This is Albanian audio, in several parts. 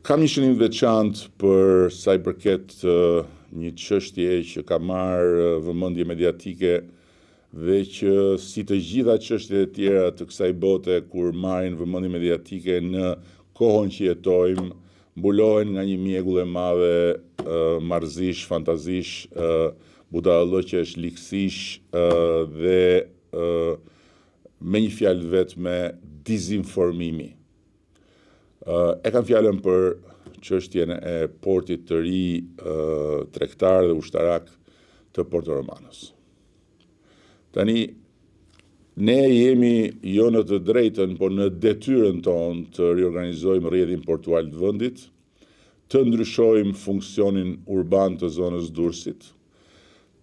Kam një shënim veçantë për sa i përket një çështje që ka marrë vëmendje mediatike dhe që si të gjitha çështjet e tjera të kësaj bote kur marrin vëmendje mediatike në kohën që jetojmë, mbulohen nga një mjegull e madhe marrëzish, fantazish, budallëqesh, liksish dhe me një fjalë vetme dizinformimi. E kam fjalën për çështjen e portit të ri tregtar dhe ushtarak të Porto Romanos. Tani, ne jemi jo në të drejtën, por në detyrën tonë të riorganizojmë rrjetin portual të vendit, të ndryshojmë funksionin urban të zonës Durrësit,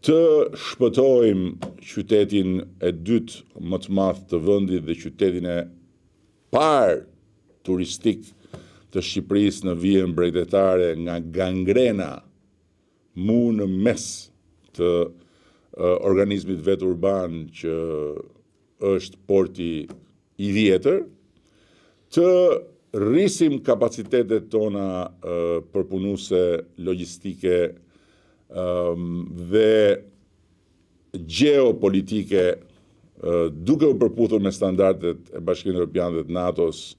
të shpëtojmë qytetin e dytë më të madh të vendit dhe qytetin e parë turistik të Shqipërisë në vijën bregdetare nga gangrena mu në mes të organizmit vet urban që është porti i vjetër, të rrisim kapacitetet tona përpunuese, logjistike dhe geopolitike duke u përputhur me standardet e Bashkimit Evropian dhe të NATO-s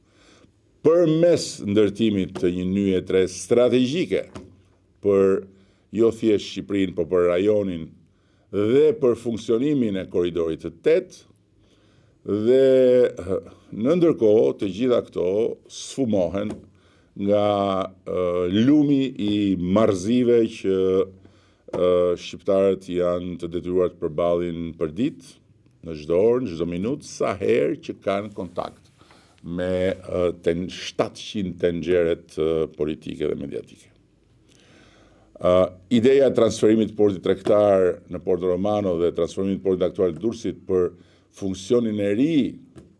përmes ndërtimit të një nyje 3 strategjike për jo thjesht Shqipërinë, por për rajonin dhe për funksionimin e korridorit të 8, dhe në ndërkohë të gjitha këto sfumohen nga lumi i marrëzive që shqiptarët janë të detyruar të përballin për ditë, në çdo orë, në çdo minutë, sa herë që kanë kontakt me 700 tenxheret politike dhe mediatike. Ideja e transferimit të portit tregtar në Porto Romano dhe transferimit të portit aktual të Durrësit për funksionin e ri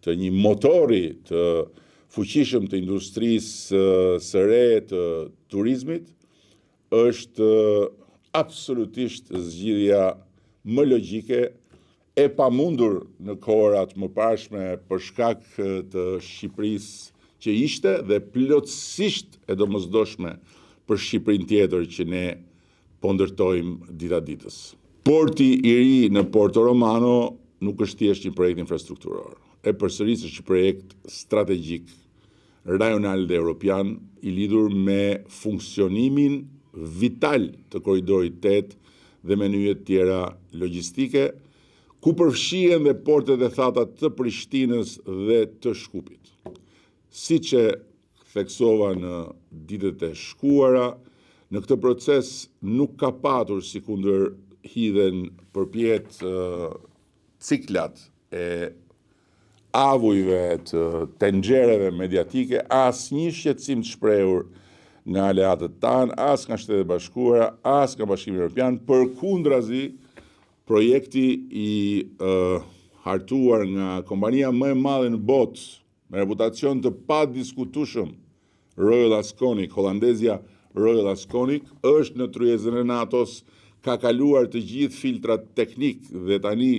të një motori të fuqishëm të industrisë së re të turizmit është absolutisht zgjidhja më logjike e pamundur në kohërat më parshme për shkak të Shqipërisë që ishte dhe plotësisht e domosdoshme për Shqipërinë tjetër që ne po ndërtojmë dita ditës. Porti i ri në Porto Romano nuk është thjesht një projekt infrastrukturor. E përsëris është një projekt strategjik, rajonal dhe europian i lidhur me funksionimin vital të korridorit 8 dhe me nyjet tjera logjistike, ku përfshihen dhe portet e thata të Prishtinës dhe të Shkupit. Siç e theksova në ditët e shkuara, në këtë proces nuk ka patur si kundër hidhen përpjet ciklat e avujve të tenxhereve mediatike, as një shqetësim të shprehur nga aleatët tanë, as nga Shtetet e Bashkuara, as nga Bashkimi Evropian, përkundrazi projekti i hartuar nga kompania më e madhe në botë, me reputacion të padiskutueshëm, Royal Asconic, holandezja Royal Asconic, është në tryezën e NATO-s, ka kaluar të gjithë filtrat teknik dhe tani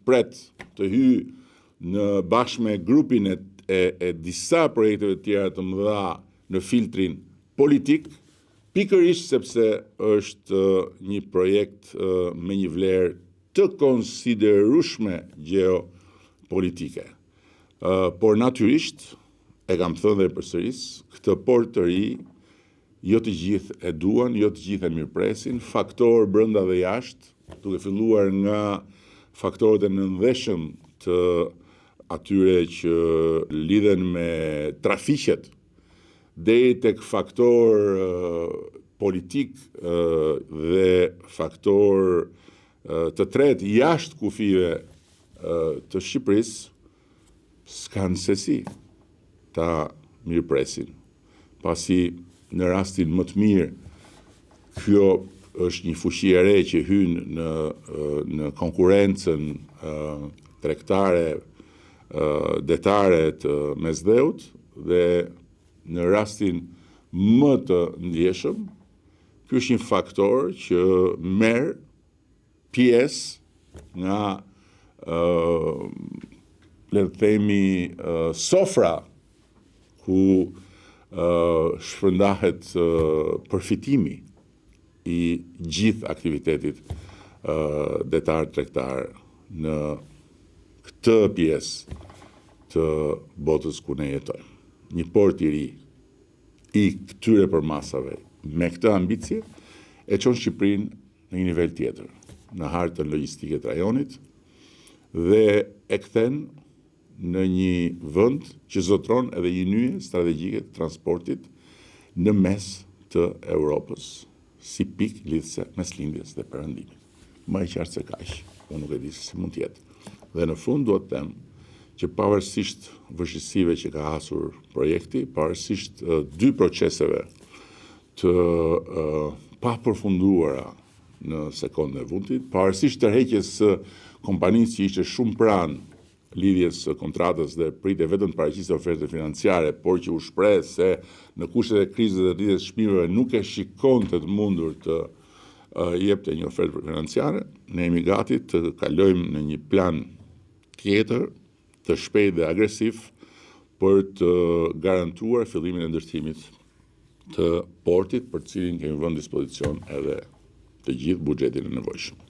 pret të hyjë në bashkë me grupin e disa projekteve tjera të mëdha në filtrin politik, pikërisht sepse është një projekt me një vlerë të konsiderueshme geopolitike. Por natyrisht, e kam thënë dhe përsëris, këtë port të ri, jo të gjithë e duan, jo të gjithë e mirëpresin, faktorë brenda dhe jashtë, duke filluar nga faktorët e nëndheshëm të atyre që lidhen me trafiqet, deri tek faktor politik dhe faktor të tretë jashtë kufive të Shqipërisë, s'kanë sesi ta mirëpresin. Pasi në rastin më të mirë, kjo është një fuqi e re që hyn në konkurrencën tregtare detare të mesdheut dhe në rastin më të ndjeshëm, ky është një faktor që merr pjesë nga le të themi sofra ku shpërndahet përfitimi i gjithë aktivitetit detar tregtar në këtë pjesë të botës ku ne jetojmë. Një port i ri i këtyre përmasave me këtë ambicje e çon Shqipërinë në një nivel tjetër, në hartën logjistike të rajonit dhe e kthen në një vend që zotron edhe një nyje strategjike të transportit në mes të Europës, si pikë lidhëse mes lindjes dhe perëndimit. Më e qartë se kaq, unë nuk e di se si mund të jetë. Dhe në fund duhet të them që pavarësisht vështirësive që ka hasur projekti, pavarësisht dy proceseve të papërfunduara në sekondën e fundit, pavarësisht tërheqjes së kompanisë që ishte shumë pranë lidhjes së kontratës dhe prite vetëm të paraqisë oferte financiare, por që u shpreh se në kushtet e krizës dhe rritjes çmimeve nuk e shikonte të mundur të jepte një ofertë financiare, ne jemi gati të kalojmë në një plan tjetër, të shpejtë dhe agresiv për të garantuar fillimin e ndërtimit të portit, për cilin kemi vënë dispozicion edhe të gjithë buxhetin e nevojshëm.